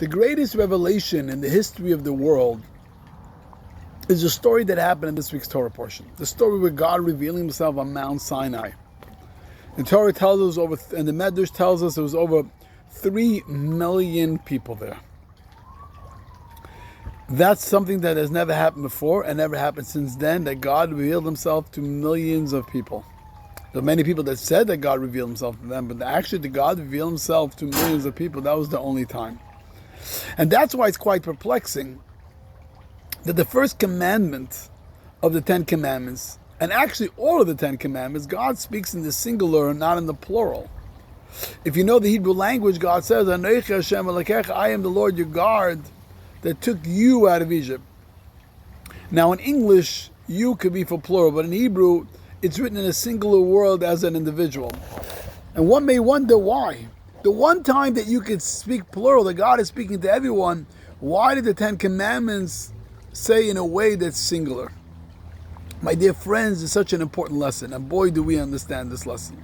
The greatest revelation in the history of the world is a story that happened in this week's Torah portion. The story where God revealing himself on Mount Sinai. The Torah tells us and the Medrash tells us there was over 3 million people there. That's something that has never happened before and never happened since then, that God revealed himself to millions of people. There are many people that said that God revealed himself to them, but actually the God revealed himself to millions of people. That was the only time. And that's why it's quite perplexing that the first commandment of the 10 Commandments, and actually all of the 10 Commandments, God speaks in the singular and not in the plural. If you know the Hebrew language, God says, Anochi Hashem Elokecha, I am the Lord your God that took you out of Egypt. Now in English, you could be for plural, but in Hebrew, it's written in a singular word as an individual. And one may wonder why. The one time that you could speak plural, that God is speaking to everyone, why did the 10 Commandments say in a way that's singular? My dear friends, it's such an important lesson, and boy do we understand this lesson.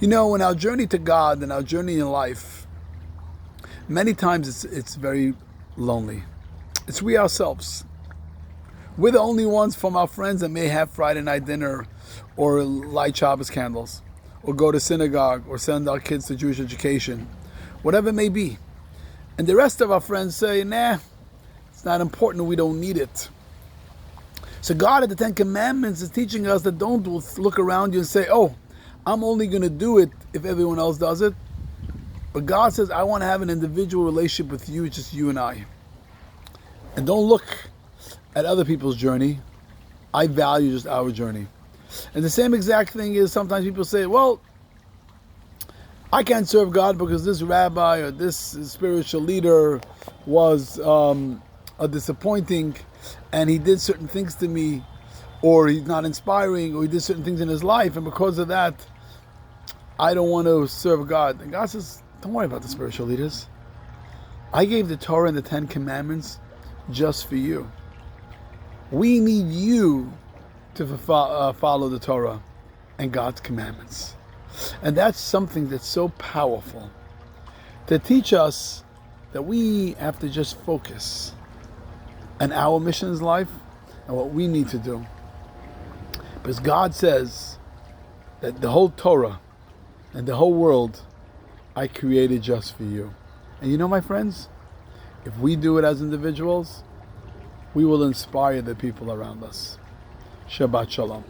You know, in our journey to God and our journey in life, many times it's very lonely. It's we ourselves. We're the only ones from our friends that may have Friday night dinner or light Shabbos candles or go to synagogue or send our kids to Jewish education, whatever it may be. And the rest of our friends say, nah, it's not important, we don't need it. So God at the 10 Commandments is teaching us that don't look around you and say, oh, I'm only going to do it if everyone else does it. But God says, I want to have an individual relationship with you, just you and I. And don't look at other people's journey. I value just our journey. And the same exact thing is sometimes people say, well, I can't serve God because this rabbi or this spiritual leader was disappointing and he did certain things to me, or he's not inspiring, or he did certain things in his life, and because of that, I don't want to serve God. And God says, don't worry about the spiritual leaders. I gave the Torah and the 10 Commandments just for you. We need you to follow the Torah and God's commandments. And that's something that's so powerful to teach us that we have to just focus on our mission in life and what we need to do. Because God says that the whole Torah and the whole world I created just for you. And you know, my friends, if we do it as individuals, we will inspire the people around us. Shabbat Shalom.